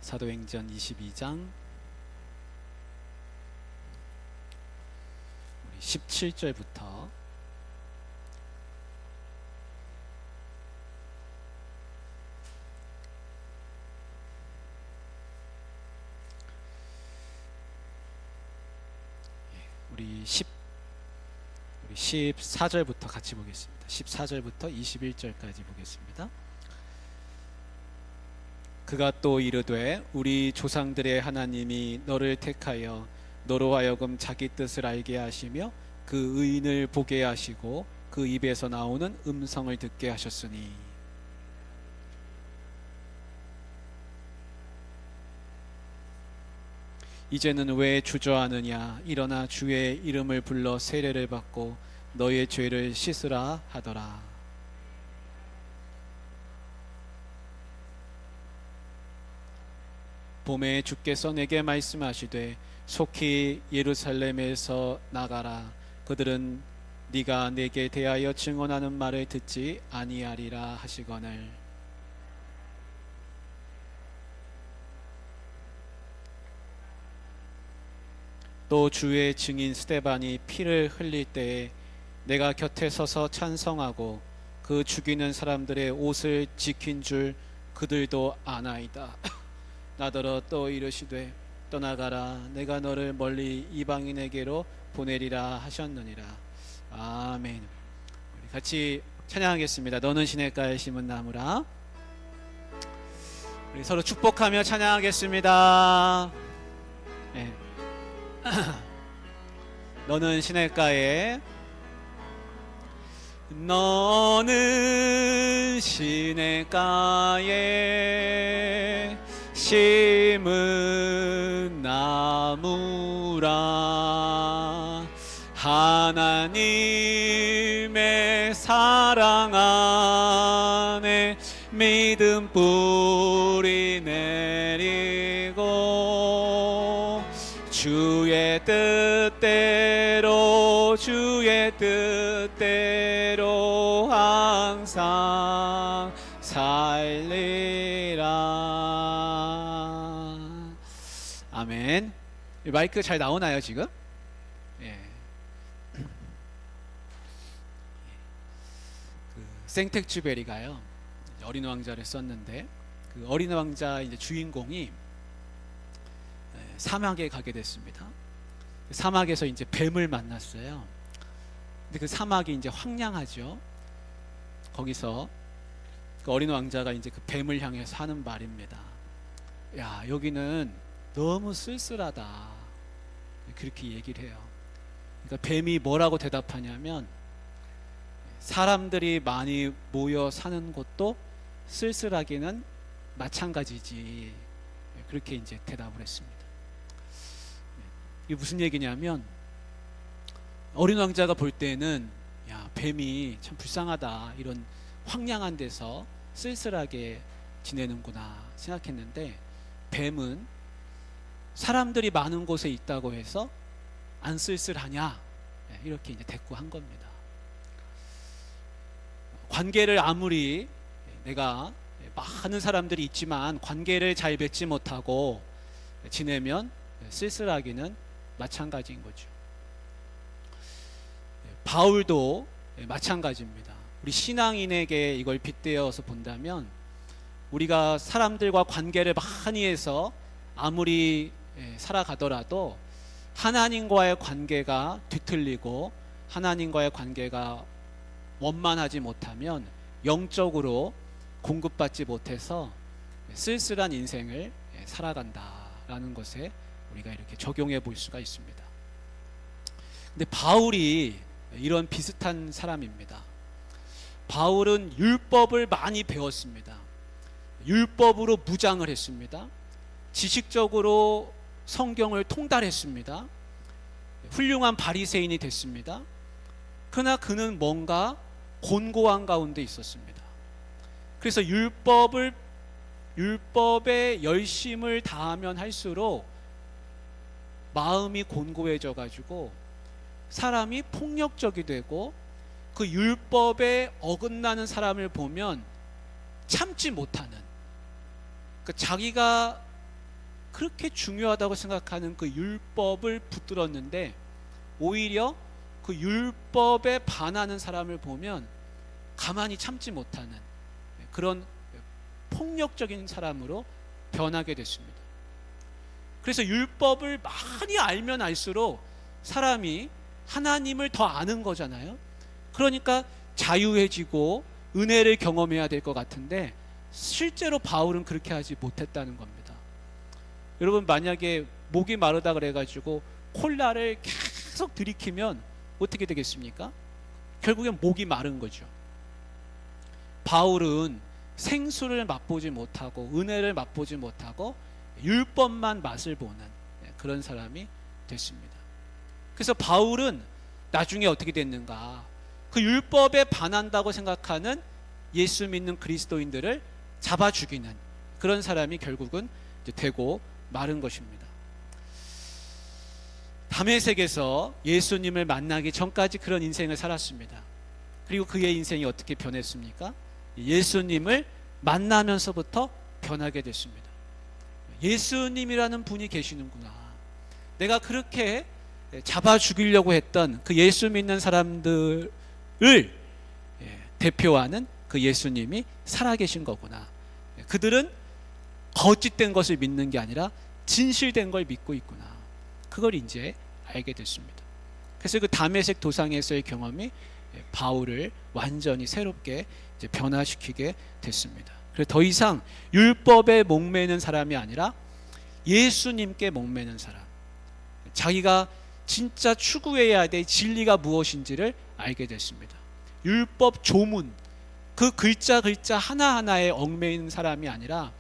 사도행전 22장 17절부터 우리 14절부터 같이 보겠습니다. 14절부터 21절까지 보겠습니다. 그가 또 이르되 우리 조상들의 하나님이 너를 택하여 너로 하여금 자기 뜻을 알게 하시며 그 의인을 보게 하시고 그 입에서 나오는 음성을 듣게 하셨으니 이제는 왜 주저하느냐. 일어나 주의 이름을 불러 세례를 받고 너의 죄를 씻으라 하더라. 봄에 주께서 내게 말씀하시되 속히 예루살렘에서 나가라. 그들은 네가 내게 대하여 증언하는 말을 듣지 아니하리라 하시거늘. 또 주의 증인 스데반이 피를 흘릴 때에 내가 곁에 서서 찬성하고 그 죽이는 사람들의 옷을 지킨 줄 그들도 아나이다. 나더러 또 이르시되 떠나가라. 내가 너를 멀리 이방인에게로 보내리라 하셨느니라. 아멘. 우리 같이 찬양하겠습니다. 너는 시냇가에 심은 나무라. 우리 서로 축복하며 찬양하겠습니다. 네. 너는 시냇가에 너는 시냇가에 심은 나무라. 하나님의 사랑 안에 믿음 뿌리 내리고 주의 뜻대로 항상 살리라. 아멘. 마이크 잘 나오나요 지금? 예. 그 생텍쥐베리가요 어린 왕자를 썼는데 그 어린 왕자 이제 주인공이 사막에 가게 됐습니다. 사막에서 이제 뱀을 만났어요. 근데 그 사막이 이제 황량하죠. 거기서 그 어린 왕자가 이제 그 뱀을 향해서 하는 말입니다. 야, 여기는 너무 쓸쓸하다. 그렇게 얘기를 해요. 그러니까 뱀이 뭐라고 대답하냐면 사람들이 많이 모여 사는 곳도 쓸쓸하기는 마찬가지지. 그렇게 이제 대답을 했습니다. 이게 무슨 얘기냐면 어린 왕자가 볼 때는 야, 뱀이 참 불쌍하다. 이런 황량한 데서 쓸쓸하게 지내는구나 생각했는데 뱀은 사람들이 많은 곳에 있다고 해서 안 쓸쓸하냐 이렇게 이제 대꾸한 겁니다. 관계를 아무리 내가 많은 사람들이 있지만 관계를 잘 맺지 못하고 지내면 쓸쓸하기는 마찬가지인 거죠. 바울도 마찬가지입니다. 우리 신앙인에게 이걸 빗대어서 본다면 우리가 사람들과 관계를 많이 해서 아무리 살아가더라도 하나님과의 관계가 뒤틀리고 하나님과의 관계가 원만하지 못하면 영적으로 공급받지 못해서 쓸쓸한 인생을 살아간다라는 것에 우리가 이렇게 적용해 볼 수가 있습니다. 근데 바울이 이런 비슷한 사람입니다. 바울은 율법을 많이 배웠습니다. 율법으로 무장을 했습니다. 지식적으로 성경을 통달했습니다. 훌륭한 바리새인이 됐습니다. 그러나 그는 뭔가 곤고한 가운데 있었습니다. 그래서 율법에 열심을 다하면 할수록 마음이 곤고해져 가지고 사람이 폭력적이 되고 그 율법에 어긋나는 사람을 보면 참지 못하는, 그 자기가 그렇게 중요하다고 생각하는 그 율법을 붙들었는데 오히려 그 율법에 반하는 사람을 보면 가만히 참지 못하는 그런 폭력적인 사람으로 변하게 됐습니다. 그래서 율법을 많이 알면 알수록 사람이 하나님을 더 아는 거잖아요. 그러니까 자유해지고 은혜를 경험해야 될 것 같은데 실제로 바울은 그렇게 하지 못했다는 겁니다. 여러분, 만약에 목이 마르다 그래가지고 콜라를 계속 들이키면 어떻게 되겠습니까? 결국엔 목이 마른 거죠. 바울은 생수를 맛보지 못하고 은혜를 맛보지 못하고 율법만 맛을 보는 그런 사람이 됐습니다. 그래서 바울은 나중에 어떻게 됐는가? 그 율법에 반한다고 생각하는 예수 믿는 그리스도인들을 잡아 죽이는 그런 사람이 결국은 되고 마른 것입니다. 다메섹에서 예수님을 만나기 전까지 그런 인생을 살았습니다. 그리고 그의 인생이 어떻게 변했습니까? 예수님을 만나면서부터 변하게 됐습니다. 예수님이라는 분이 계시는구나. 내가 그렇게 잡아 죽이려고 했던 그 예수 믿는 사람들을 대표하는 그 예수님이 살아계신 거구나. 그들은 거짓된 것을 믿는 게 아니라 진실된 걸 믿고 있구나. 그걸 이제 알게 됐습니다. 그래서 그 다메섹 도상에서의 경험이 바울을 완전히 새롭게 이제 변화시키게 됐습니다. 그래서 더 이상 율법에 목매는 사람이 아니라 예수님께 목매는 사람, 자기가 진짜 추구해야 될 진리가 무엇인지를 알게 됐습니다. 율법 조문, 그 글자 하나하나에 얽매이는 사람이 아니라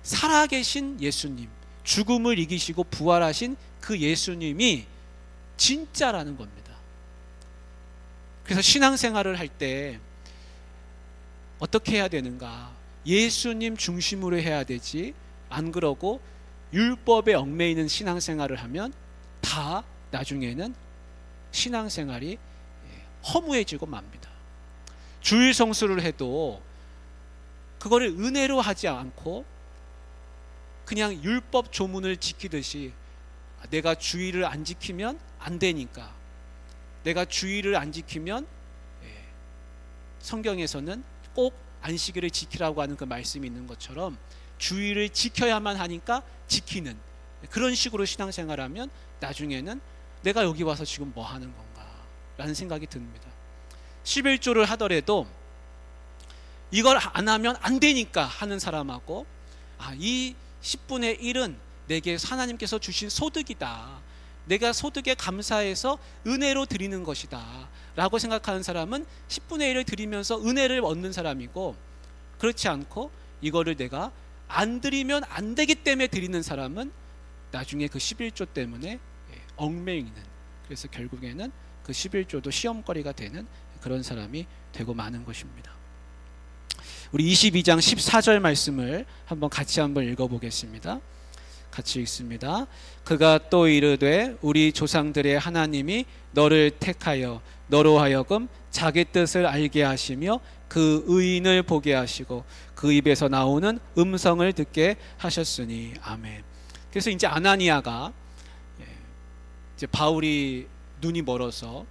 살아계신 예수님, 죽음을 이기시고 부활하신 그 예수님이 진짜라는 겁니다. 그래서 신앙생활을 할 때 어떻게 해야 되는가? 예수님 중심으로 해야 되지, 안 그러고 율법에 얽매이는 신앙생활을 하면 다 나중에는 신앙생활이 허무해지고 맙니다. 주일 성수를 해도 그거를 은혜로 하지 않고 그냥 율법 조문을 지키듯이 내가 주일을 안 지키면 안 되니까, 내가 주일을 안 지키면 성경에서는 꼭 안식일을 지키라고 하는 그 말씀이 있는 것처럼 주일을 지켜야만 하니까 지키는 그런 식으로 신앙생활하면 나중에는 내가 여기 와서 지금 뭐 하는 건가 라는 생각이 듭니다. 11조를 하더라도 이걸 안 하면 안 되니까 하는 사람하고, 이 10분의 1은 내게 하나님께서 주신 소득이다, 내가 소득에 감사해서 은혜로 드리는 것이다 라고 생각하는 사람은 10분의 1을 드리면서 은혜를 얻는 사람이고, 그렇지 않고 이거를 내가 안 드리면 안 되기 때문에 드리는 사람은 나중에 그 11조 때문에 얽매이는, 그래서 결국에는 그 11조도 시험거리가 되는 그런 사람이 되고 마는 것입니다. 우리 22장 14절 말씀을 같이 한번 읽어보겠습니다. 같이 읽습니다. 그가 또 이르되 우리 조상들의 하나님이 너를 택하여 너로 하여금 자기 뜻을 알게 하시며 그 의인을 보게 하시고 그 입에서 나오는 음성을 듣게 하셨으니 아멘. 그래서 이제 아나니아가, 이제 바울이 눈이 멀어서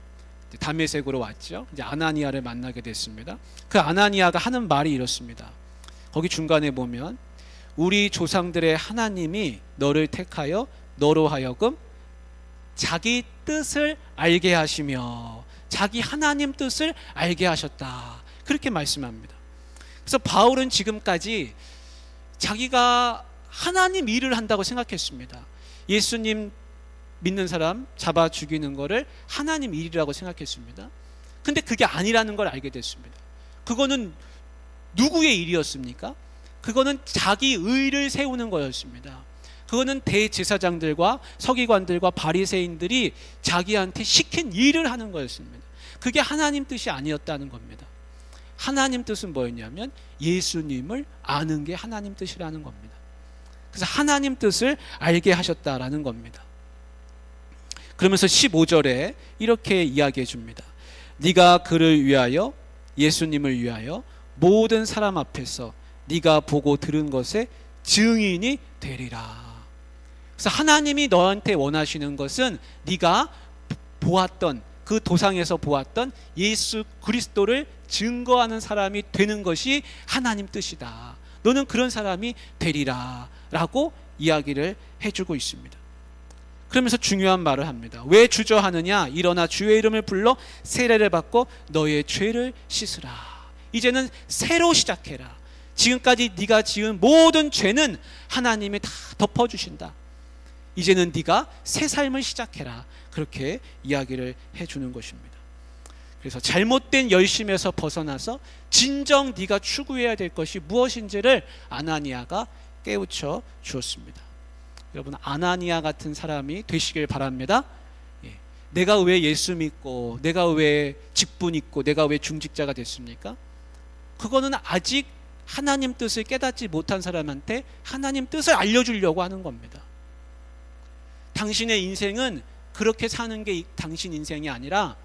다메섹으로 왔죠. 이제 아나니아를 만나게 됐습니다. 그 아나니아가 하는 말이 이렇습니다. 거기 중간에 보면 우리 조상들의 하나님이 너를 택하여 너로 하여금 자기 뜻을 알게 하시며 자기 하나님 뜻을 알게 하셨다, 그렇게 말씀합니다. 그래서 바울은 지금까지 자기가 하나님 일을 한다고 생각했습니다. 예수님 믿는 사람 잡아 죽이는 거를 하나님 일이라고 생각했습니다. 근데 그게 아니라는 걸 알게 됐습니다. 그거는 누구의 일이었습니까? 그거는 자기 의를 세우는 거였습니다. 그거는 대제사장들과 서기관들과 바리새인들이 자기한테 시킨 일을 하는 거였습니다. 그게 하나님 뜻이 아니었다는 겁니다. 하나님 뜻은 뭐였냐면 예수님을 아는 게 하나님 뜻이라는 겁니다. 그래서 하나님 뜻을 알게 하셨다라는 겁니다. 그러면서 15절에 이렇게 이야기해 줍니다. 네가 그를 위하여, 예수님을 위하여 모든 사람 앞에서 네가 보고 들은 것의 증인이 되리라. 그래서 하나님이 너한테 원하시는 것은 네가 보았던 그 도상에서 보았던 예수 그리스도를 증거하는 사람이 되는 것이 하나님 뜻이다. 너는 그런 사람이 되리라 라고 이야기를 해주고 있습니다. 그러면서 중요한 말을 합니다. 왜 주저하느냐? 일어나 주의 이름을 불러 세례를 받고 너의 죄를 씻으라. 이제는 새로 시작해라. 지금까지 네가 지은 모든 죄는 하나님이 다 덮어주신다. 이제는 네가 새 삶을 시작해라. 그렇게 이야기를 해주는 것입니다. 그래서 잘못된 열심에서 벗어나서 진정 네가 추구해야 될 것이 무엇인지를 아나니아가 깨우쳐 주었습니다. 여러분, 아나니아 같은 사람이 되시길 바랍니다. 내가 왜 예수 믿고, 내가 왜 직분 있고, 내가 왜 중직자가 됐습니까? 그거는 아직 하나님 뜻을 깨닫지 못한 사람한테 하나님 뜻을 알려주려고 하는 겁니다. 당신의 인생은 그렇게 사는 게 당신 인생이 아니라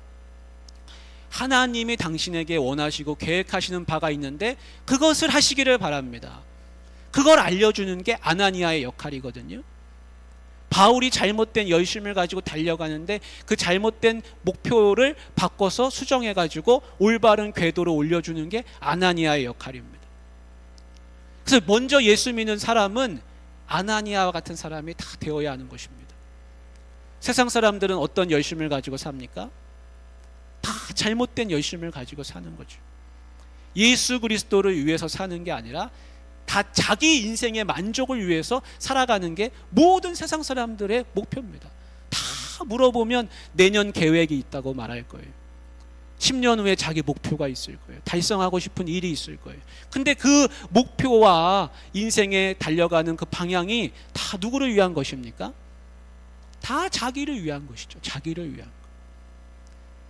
하나님이 당신에게 원하시고 계획하시는 바가 있는데 그것을 하시기를 바랍니다. 그걸 알려주는 게 아나니아의 역할이거든요. 바울이 잘못된 열심을 가지고 달려가는데 그 잘못된 목표를 바꿔서 수정해가지고 올바른 궤도로 올려주는 게 아나니아의 역할입니다. 그래서 먼저 예수 믿는 사람은 아나니아와 같은 사람이 다 되어야 하는 것입니다. 세상 사람들은 어떤 열심을 가지고 삽니까? 다 잘못된 열심을 가지고 사는 거죠. 예수 그리스도를 위해서 사는 게 아니라 다 자기 인생의 만족을 위해서 살아가는 게 모든 세상 사람들의 목표입니다. 다 물어보면 내년 계획이 있다고 말할 거예요. 10년 후에 자기 목표가 있을 거예요. 달성하고 싶은 일이 있을 거예요. 근데 그 목표와 인생에 달려가는 그 방향이 다 누구를 위한 것입니까? 다 자기를 위한 것이죠. 자기를 위한 것.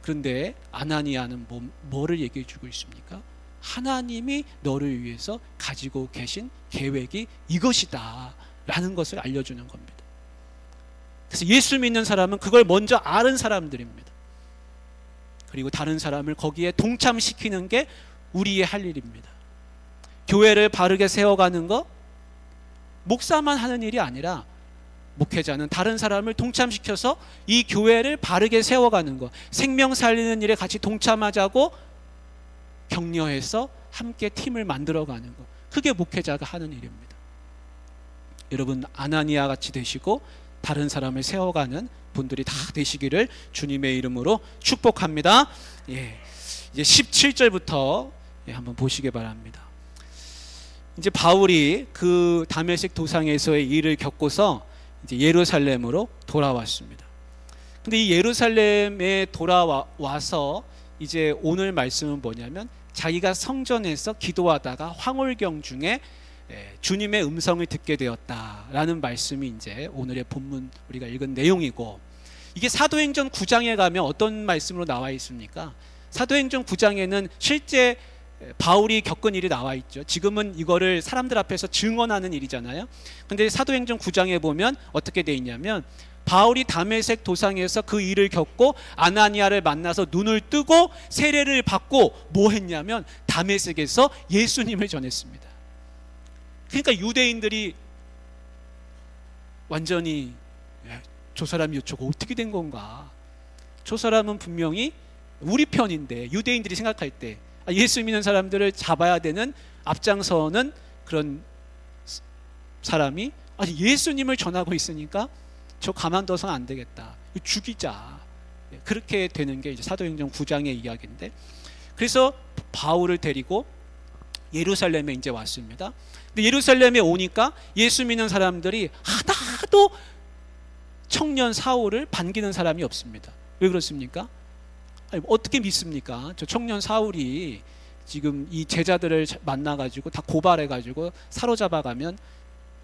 그런데 아나니아는 뭐를 얘기해 주고 있습니까? 하나님이 너를 위해서 가지고 계신 계획이 이것이다 라는 것을 알려주는 겁니다. 그래서 예수 믿는 사람은 그걸 먼저 아는 사람들입니다. 그리고 다른 사람을 거기에 동참시키는 게 우리의 할 일입니다. 교회를 바르게 세워가는 거 목사만 하는 일이 아니라 목회자는 다른 사람을 동참시켜서 이 교회를 바르게 세워가는 거, 생명 살리는 일에 같이 동참하자고 격려해서 함께 팀을 만들어가는 거, 그게 목회자가 하는 일입니다. 여러분, 아나니아 같이 되시고 다른 사람을 세워가는 분들이 다 되시기를 주님의 이름으로 축복합니다. 이제 17절부터 한번 보시기 바랍니다. 이제 바울이 그 다메섹 도상에서의 일을 겪고서 이제 예루살렘으로 돌아왔습니다. 근데 이 예루살렘에 돌아와서 이제 오늘 말씀은 뭐냐면 자기가 성전에서 기도하다가 황홀경 중에 주님의 음성을 듣게 되었다라는 말씀이 이제 오늘의 본문 우리가 읽은 내용이고, 이게 사도행전 9장에 가면 어떤 말씀으로 나와 있습니까? 사도행전 9장에는 실제 바울이 겪은 일이 나와 있죠. 지금은 이거를 사람들 앞에서 증언하는 일이잖아요. 근데 사도행전 9장에 보면 어떻게 돼 있냐면 바울이 다메섹 도상에서 그 일을 겪고 아나니아를 만나서 눈을 뜨고 세례를 받고 뭐 했냐면 다메섹에서 예수님을 전했습니다. 그러니까 유대인들이 완전히 저 사람이 저거 어떻게 된 건가? 저 사람은 분명히 우리 편인데, 유대인들이 생각할 때 예수 믿는 사람들을 잡아야 되는 앞장서는 그런 사람이 아니 예수님을 전하고 있으니까 저 가만둬서는 안 되겠다, 죽이자, 그렇게 되는 게 이제 사도행전 9장의 이야기인데, 그래서 바울을 데리고 예루살렘에 이제 왔습니다. 근데 예루살렘에 오니까 예수 믿는 사람들이 하나도 청년 사울을 반기는 사람이 없습니다. 왜 그렇습니까? 아니, 어떻게 믿습니까? 저 청년 사울이 지금 이 제자들을 만나가지고 다 고발해가지고 사로잡아가면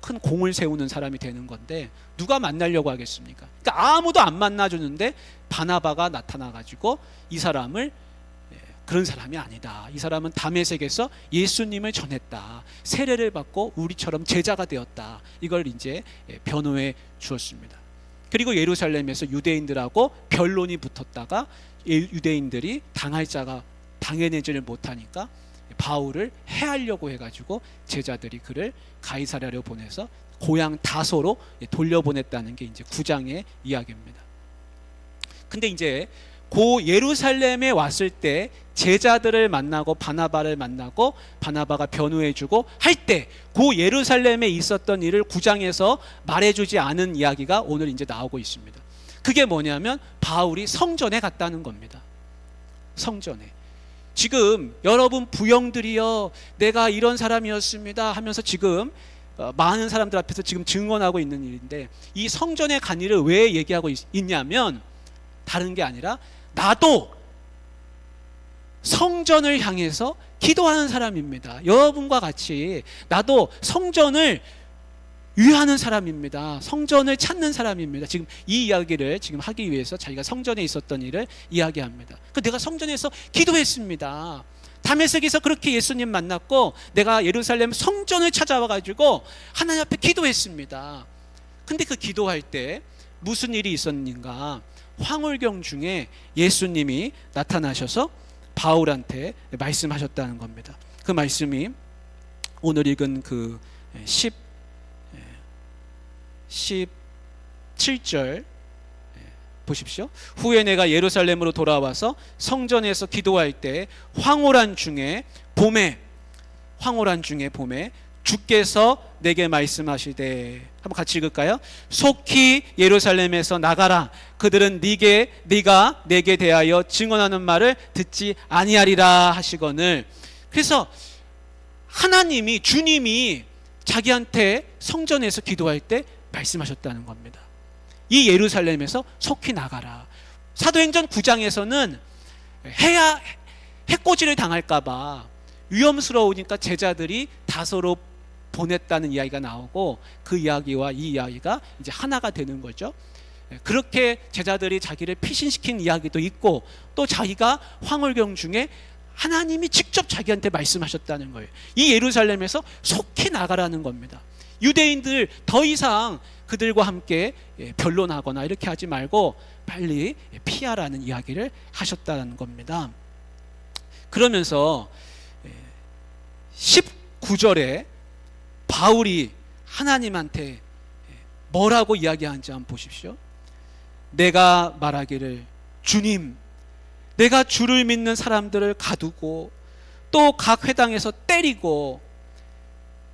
큰 공을 세우는 사람이 되는 건데 누가 만나려고 하겠습니까? 그러니까 아무도 안 만나주는데 바나바가 나타나가지고 이 사람을 그런 사람이 아니다, 이 사람은 다메섹에서 예수님을 전했다, 세례를 받고 우리처럼 제자가 되었다, 이걸 이제 변호해 주었습니다. 그리고 예루살렘에서 유대인들하고 변론이 붙었다가 유대인들이 당할 자가 당해내지를 못하니까 바울을 해하려고 해가지고 제자들이 그를 가이사랴로 보내서 고향 다소로 돌려보냈다는 게 이제 9장의 이야기입니다. 근데 이제 고 예루살렘에 왔을 때 제자들을 만나고 바나바를 만나고 바나바가 변호해주고 할 때 고 예루살렘에 있었던 일을 9장에서 말해주지 않은 이야기가 오늘 이제 나오고 있습니다. 그게 뭐냐면 바울이 성전에 갔다는 겁니다. 성전에. 지금 여러분 부영들이여 내가 이런 사람이었습니다 하면서 지금 많은 사람들 앞에서 지금 증언하고 있는 일인데, 이 성전에 간 일을 왜 얘기하고 있냐면 다른 게 아니라 나도 성전을 향해서 기도하는 사람입니다. 여러분과 같이 나도 성전을 위하는 사람입니다. 성전을 찾는 사람입니다. 지금 이 이야기를 지금 하기 위해서 자기가 성전에 있었던 일을 이야기합니다. 내가 성전에서 기도했습니다. 다메섹에서 그렇게 예수님 만났고 내가 예루살렘 성전을 찾아와가지고 하나님 앞에 기도했습니다. 근데 그 기도할 때 무슨 일이 있었는가? 황홀경 중에 예수님이 나타나셔서 바울한테 말씀하셨다는 겁니다. 그 말씀이 오늘 읽은 그 17절 보십시오. 후에 내가 예루살렘으로 돌아와서 성전에서 기도할 때 황홀한 중에 봄에 주께서 내게 말씀하시되, 한번 같이 읽을까요? 속히 예루살렘에서 나가라. 그들은 네가 내게 대하여 증언하는 말을 듣지 아니하리라 하시거늘. 그래서 하나님이, 주님이 자기한테 성전에서 기도할 때 말씀하셨다는 겁니다. 이 예루살렘에서 속히 나가라. 사도행전 9장에서는 해코지를 당할까봐 위험스러우니까 제자들이 다소로 보냈다는 이야기가 나오고, 그 이야기와 이 이야기가 이제 하나가 되는 거죠. 그렇게 제자들이 자기를 피신시킨 이야기도 있고, 또 자기가 황홀경 중에 하나님이 직접 자기한테 말씀하셨다는 거예요. 이 예루살렘에서 속히 나가라는 겁니다. 유대인들 더 이상 그들과 함께 변론하거나 이렇게 하지 말고 빨리 피하라는 이야기를 하셨다는 겁니다. 그러면서 19절에 바울이 하나님한테 뭐라고 이야기하는지 한번 보십시오. 내가 말하기를 주님, 내가 주를 믿는 사람들을 가두고 또 각 회당에서 때리고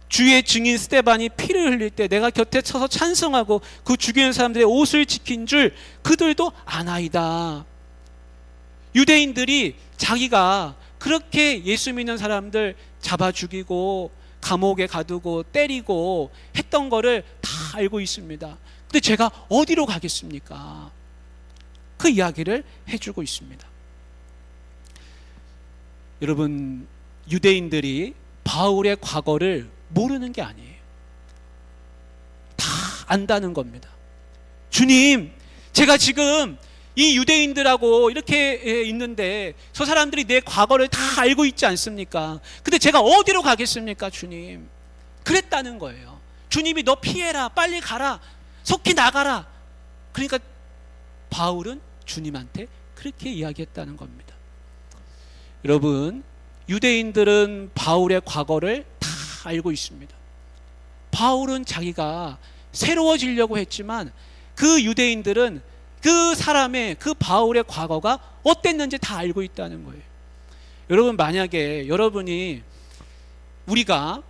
주의 증인 스데반이 피를 흘릴 때 내가 곁에 서서 찬성하고 그 죽이는 사람들의 옷을 지킨 줄 그들도 아나이다. 유대인들이 자기가 그렇게 예수 믿는 사람들 잡아 죽이고 감옥에 가두고 때리고 했던 거를 다 알고 있습니다. 근데 제가 어디로 가겠습니까? 그 이야기를 해주고 있습니다. 여러분, 유대인들이 바울의 과거를 모르는 게 아니에요. 다 안다는 겁니다. 주님, 제가 지금 이 유대인들하고 이렇게 있는데 저 사람들이 내 과거를 다 알고 있지 않습니까? 근데 제가 어디로 가겠습니까, 주님? 그랬다는 거예요. 주님이 너 피해라, 빨리 가라, 속히 나가라. 그러니까 바울은 주님한테 그렇게 이야기했다는 겁니다. 여러분, 유대인들은 바울의 과거를 다 알고 있습니다. 바울은 자기가 새로워지려고 했지만 그 유대인들은 그 사람의, 그 바울의 과거가 어땠는지 다 알고 있다는 거예요. 여러분, 만약에 여러분이, 우리가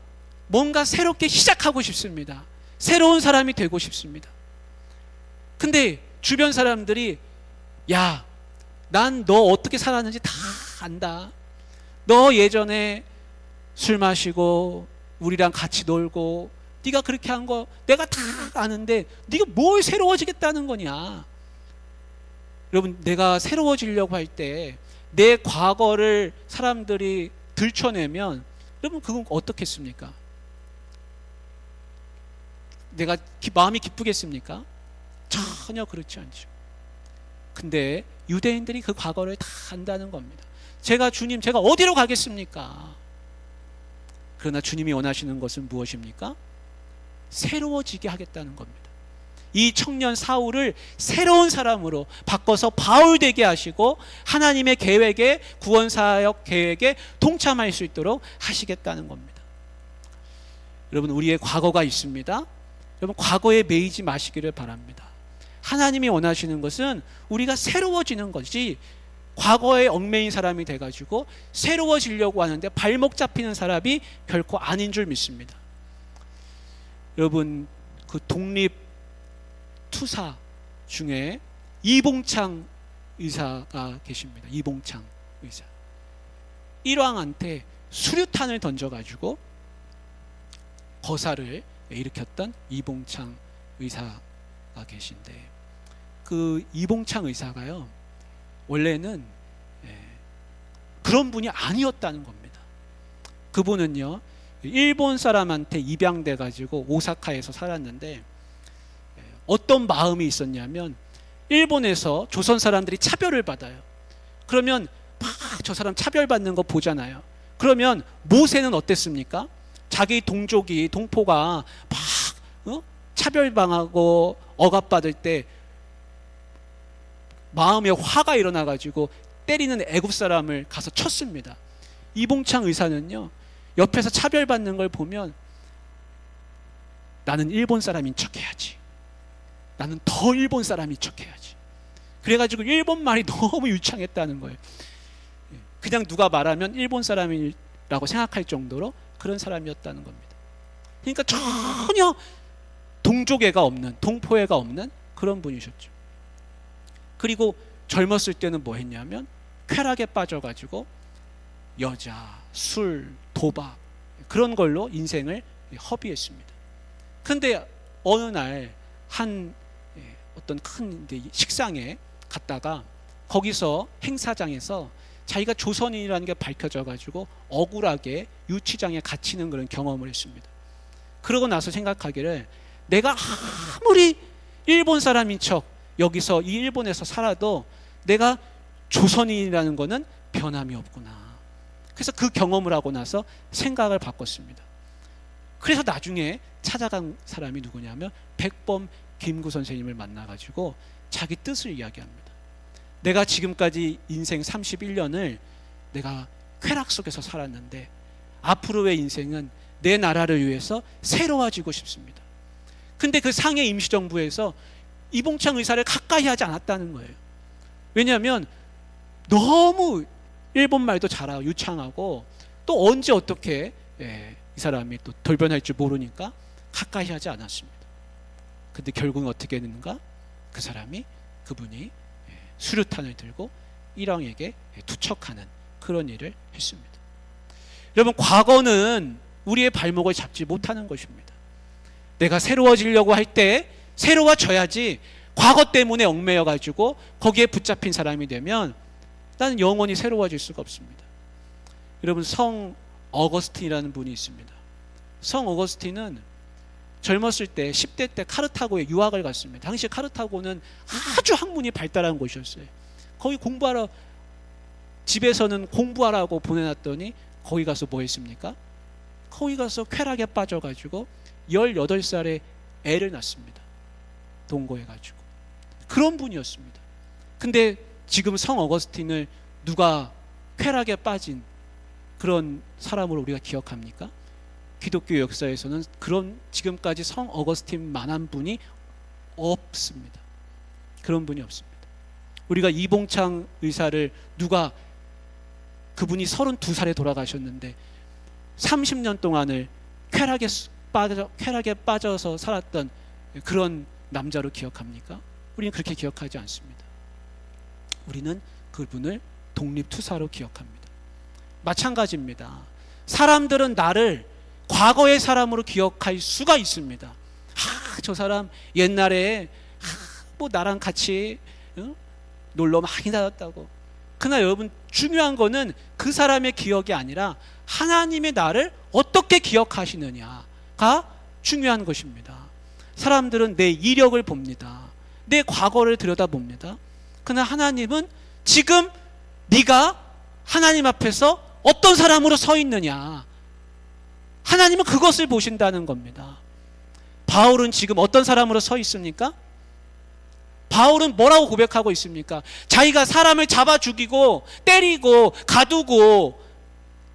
뭔가 새롭게 시작하고 싶습니다. 새로운 사람이 되고 싶습니다. 근데 주변 사람들이 야, 난 너 어떻게 살았는지 다 안다. 너 예전에 술 마시고 우리랑 같이 놀고 네가 그렇게 한 거 내가 다 아는데 네가 뭘 새로워지겠다는 거냐. 여러분, 내가 새로워지려고 할 때 내 과거를 사람들이 들춰내면 여러분, 그건 어떻겠습니까? 내가 마음이 기쁘겠습니까? 전혀 그렇지 않죠. 근데 유대인들이 그 과거를 다 안다는 겁니다. 주님, 제가 어디로 가겠습니까? 그러나 주님이 원하시는 것은 무엇입니까? 새로워지게 하겠다는 겁니다. 이 청년 사울을 새로운 사람으로 바꿔서 바울 되게 하시고 하나님의 계획에, 구원사역 계획에 동참할 수 있도록 하시겠다는 겁니다. 여러분, 우리의 과거가 있습니다. 여러분, 과거에 매이지 마시기를 바랍니다. 하나님이 원하시는 것은 우리가 새로워지는 것이, 과거에 얽매인 사람이 돼가지고 새로워지려고 하는데 발목 잡히는 사람이 결코 아닌 줄 믿습니다. 여러분, 그 독립 투사 중에 이봉창 의사가 계십니다. 이봉창 의사. 일왕한테 수류탄을 던져가지고 거사를 일으켰던 이봉창 의사가 계신데, 그 이봉창 의사가요, 원래는 그런 분이 아니었다는 겁니다. 그분은요, 일본 사람한테 입양돼 가지고 오사카에서 살았는데, 어떤 마음이 있었냐면, 일본에서 조선 사람들이 차별을 받아요. 그러면 막 저 사람 차별받는 거 보잖아요. 그러면 모세는 어땠습니까? 자기 동족이, 동포가 막 차별당하고 억압받을 때 마음에 화가 일어나가지고 때리는 애굽 사람을 가서 쳤습니다. 이봉창 의사는요, 옆에서 차별받는 걸 보면 나는 일본 사람인 척해야지, 나는 더 일본 사람인 척해야지, 그래가지고 일본 말이 너무 유창했다는 거예요. 그냥 누가 말하면 일본 사람이라고 생각할 정도로 그런 사람이었다는 겁니다. 그러니까 전혀 동족애가 없는, 동포애가 없는 그런 분이셨죠. 그리고 젊었을 때는 뭐 했냐면 쾌락에 빠져가지고 여자, 술, 도박 그런 걸로 인생을 허비했습니다. 근데 어느 날 한 어떤 큰 식상에 갔다가 거기서 행사장에서 자기가 조선인이라는 게 밝혀져가지고 억울하게 유치장에 갇히는 그런 경험을 했습니다. 그러고 나서 생각하기를, 내가 아무리 일본 사람인 척 여기서 이 일본에서 살아도 내가 조선인이라는 거는 변함이 없구나. 그래서 그 경험을 하고 나서 생각을 바꿨습니다. 그래서 나중에 찾아간 사람이 누구냐면 백범 김구 선생님을 만나가지고 자기 뜻을 이야기합니다. 내가 지금까지 인생 31년을 내가 쾌락 속에서 살았는데 앞으로의 인생은 내 나라를 위해서 새로워지고 싶습니다. 근데 그 상해 임시정부에서 이봉창 의사를 가까이 하지 않았다는 거예요. 왜냐하면 너무 일본말도 잘하고 유창하고 또 언제 어떻게 이 사람이 또 돌변할 줄 모르니까 가까이 하지 않았습니다. 근데 결국은 어떻게 했는가? 그 사람이, 그분이 수류탄을 들고 일왕에게 투척하는 그런 일을 했습니다. 여러분, 과거는 우리의 발목을 잡지 못하는 것입니다. 내가 새로워지려고 할 때 새로워져야지, 과거 때문에 얽매여 가지고 거기에 붙잡힌 사람이 되면 나는 영원히 새로워질 수가 없습니다. 여러분, 성 어거스틴이라는 분이 있습니다. 성 어거스틴은 젊었을 때 10대 때 카르타고에 유학을 갔습니다. 당시 카르타고는 아주 학문이 발달한 곳이었어요. 거기 공부하러, 집에서는 공부하라고 보내놨더니 거기 가서 뭐 했습니까? 거기 가서 쾌락에 빠져가지고 18살에 애를 낳습니다. 동거해가지고. 그런 분이었습니다. 근데 지금 성 어거스틴을 누가 쾌락에 빠진 그런 사람으로 우리가 기억합니까? 기독교 역사에서는 그런 지금까지 성 어거스틴만한 분이 없습니다. 그런 분이 없습니다. 우리가 이봉창 의사를 누가, 그분이 32살에 돌아가셨는데 30년 동안을 쾌락에 빠져서 살았던 그런 남자로 기억합니까? 우리는 그렇게 기억하지 않습니다. 우리는 그분을 독립투사로 기억합니다. 마찬가지입니다. 사람들은 나를 과거의 사람으로 기억할 수가 있습니다. 저 사람 옛날에 뭐 나랑 같이 놀러 많이 다녔다고. 그러나 여러분, 중요한 거는 그 사람의 기억이 아니라 하나님의 나를 어떻게 기억하시느냐가 중요한 것입니다. 사람들은 내 이력을 봅니다. 내 과거를 들여다봅니다. 그러나 하나님은 지금 네가 하나님 앞에서 어떤 사람으로 서 있느냐, 하나님은 그것을 보신다는 겁니다. 바울은 지금 어떤 사람으로 서 있습니까? 바울은 뭐라고 고백하고 있습니까? 자기가 사람을 잡아 죽이고 때리고 가두고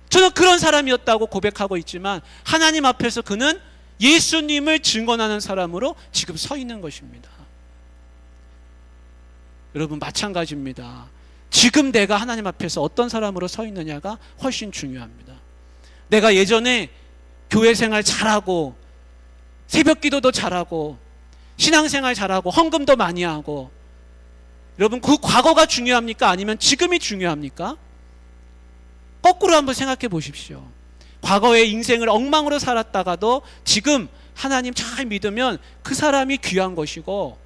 저는 그런 사람이었다고 고백하고 있지만 하나님 앞에서 그는 예수님을 증언하는 사람으로 지금 서 있는 것입니다. 여러분, 마찬가지입니다. 지금 내가 하나님 앞에서 어떤 사람으로 서 있느냐가 훨씬 중요합니다. 내가 예전에 교회 생활 잘하고 새벽 기도도 잘하고 신앙생활 잘하고 헌금도 많이 하고, 여러분, 그 과거가 중요합니까? 아니면 지금이 중요합니까? 거꾸로 한번 생각해 보십시오. 과거의 인생을 엉망으로 살았다가도 지금 하나님 잘 믿으면 그 사람이 귀한 것이고,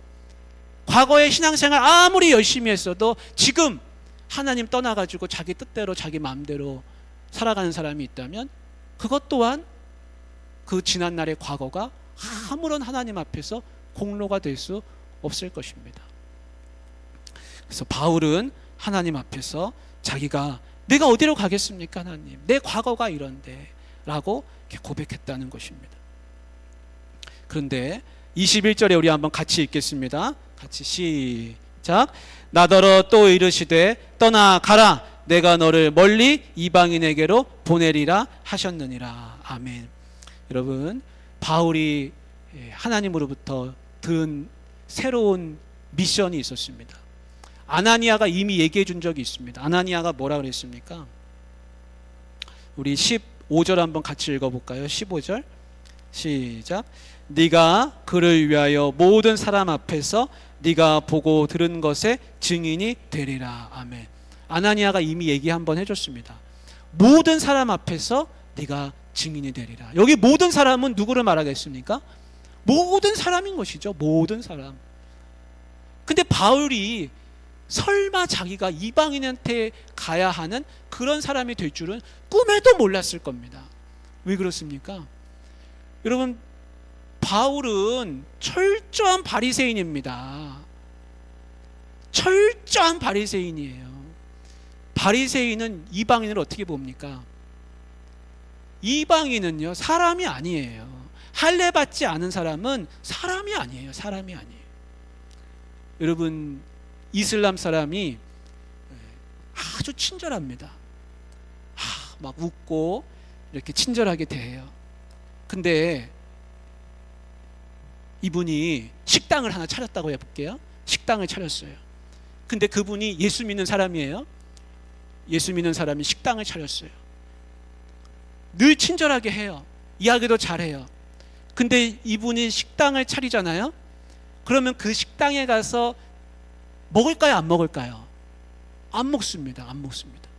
과거의 신앙생활 아무리 열심히 했어도 지금 하나님 떠나가지고 자기 뜻대로 자기 마음대로 살아가는 사람이 있다면 그것 또한 그 지난날의 과거가 아무런 하나님 앞에서 공로가 될 수 없을 것입니다. 그래서 바울은 하나님 앞에서 자기가 내가 어디로 가겠습니까 하나님, 내 과거가 이런데 라고 고백했다는 것입니다. 그런데 21절에 우리 한번 같이 읽겠습니다. 같이 시작. 나더러 또 이르시되 떠나가라, 내가 너를 멀리 이방인에게로 보내리라 하셨느니라. 아멘. 여러분, 바울이 하나님으로부터 든 새로운 미션이 있었습니다. 아나니아가 이미 얘기해 준 적이 있습니다. 아나니아가 뭐라 그랬습니까? 우리 15절 한번 같이 읽어볼까요? 15절 시작. 네가 그를 위하여 모든 사람 앞에서 네가 보고 들은 것의 증인이 되리라. 아멘. 아나니아가 이미 얘기 한번 해줬습니다. 모든 사람 앞에서 네가 증인이 되리라. 여기 모든 사람은 누구를 말하겠습니까? 모든 사람인 것이죠. 모든 사람. 근데 바울이 설마 자기가 이방인한테 가야 하는 그런 사람이 될 줄은 꿈에도 몰랐을 겁니다. 왜 그렇습니까? 여러분, 바울은 철저한 바리새인입니다. 철저한 바리새인이에요. 바리새인은 이방인을 어떻게 봅니까? 이방인은요, 사람이 아니에요. 할례 받지 않은 사람은 사람이 아니에요. 사람이 아니에요. 여러분, 이슬람 사람이 아주 친절합니다. 막 웃고 이렇게 친절하게 대해요. 근데 이분이 식당을 하나 차렸다고 해볼게요. 식당을 차렸어요. 근데 그분이 예수 믿는 사람이에요. 예수 믿는 사람이 식당을 차렸어요. 늘 친절하게 해요. 이야기도 잘해요. 근데 이분이 식당을 차리잖아요. 그러면 그 식당에 가서 먹을까요? 안 먹을까요? 안 먹습니다. 안 먹습니다.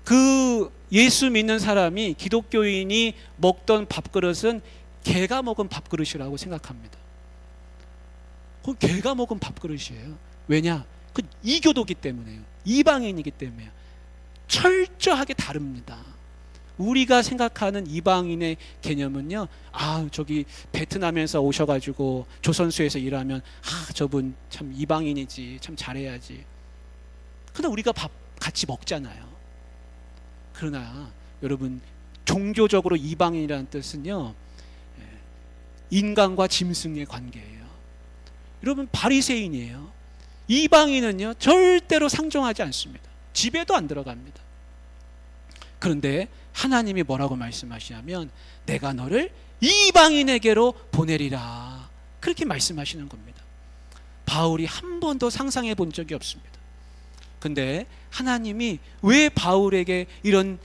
그 예수 믿는 사람이, 기독교인이 먹던 밥그릇은 개가 먹은 밥그릇이라고 생각합니다. 그건 개가 먹은 밥그릇이에요. 왜냐? 그 이교도기 때문에요. 이방인이기 때문에요. 철저하게 다릅니다. 우리가 생각하는 이방인의 개념은요, 저기 베트남에서 오셔가지고 조선소에서 일하면 저분 참 이방인이지, 참 잘해야지. 근데 우리가 밥 같이 먹잖아요. 그러나 여러분, 종교적으로 이방인이라는 뜻은요, 인간과 짐승의 관계예요. 여러분, 바리새인이에요. 이방인은요, 절대로 상종하지 않습니다. 집에도 안 들어갑니다. 그런데 하나님이 뭐라고 말씀하시냐면 내가 너를 이방인에게로 보내리라, 그렇게 말씀하시는 겁니다. 바울이 한 번도 상상해 본 적이 없습니다. 근데 하나님이 왜 바울에게 이런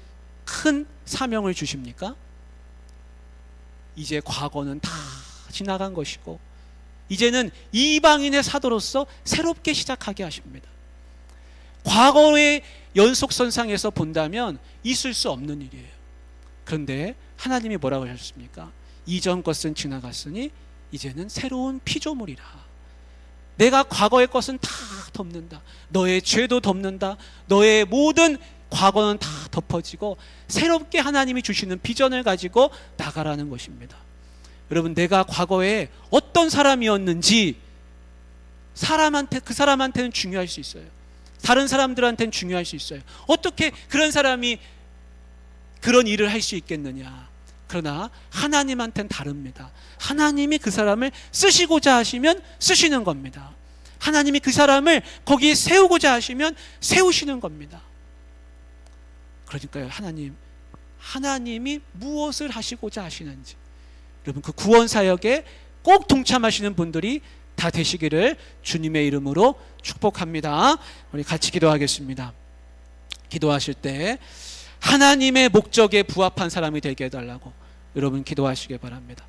큰 사명을 주십니까? 이제 과거는 다 지나간 것이고 이제는 이방인의 사도로서 새롭게 시작하게 하십니다. 과거의 연속선상에서 본다면 있을 수 없는 일이에요. 그런데 하나님이 뭐라고 하셨습니까? 이전 것은 지나갔으니 이제는 새로운 피조물이라. 내가 과거의 것은 다 덮는다. 너의 죄도 덮는다. 너의 모든 과거는 다 덮어지고 새롭게 하나님이 주시는 비전을 가지고 나가라는 것입니다. 여러분, 내가 과거에 어떤 사람이었는지 그 사람한테는 중요할 수 있어요. 다른 사람들한테는 중요할 수 있어요. 어떻게 그런 사람이 그런 일을 할 수 있겠느냐? 그러나 하나님한테는 다릅니다. 하나님이 그 사람을 쓰시고자 하시면 쓰시는 겁니다. 하나님이 그 사람을 거기에 세우고자 하시면 세우시는 겁니다. 그러니까요, 하나님이 무엇을 하시고자 하시는지, 여러분 그 구원 사역에 꼭 동참하시는 분들이 다 되시기를 주님의 이름으로 축복합니다. 우리 같이 기도하겠습니다. 기도하실 때 하나님의 목적에 부합한 사람이 되게 해달라고 여러분 기도하시기 바랍니다.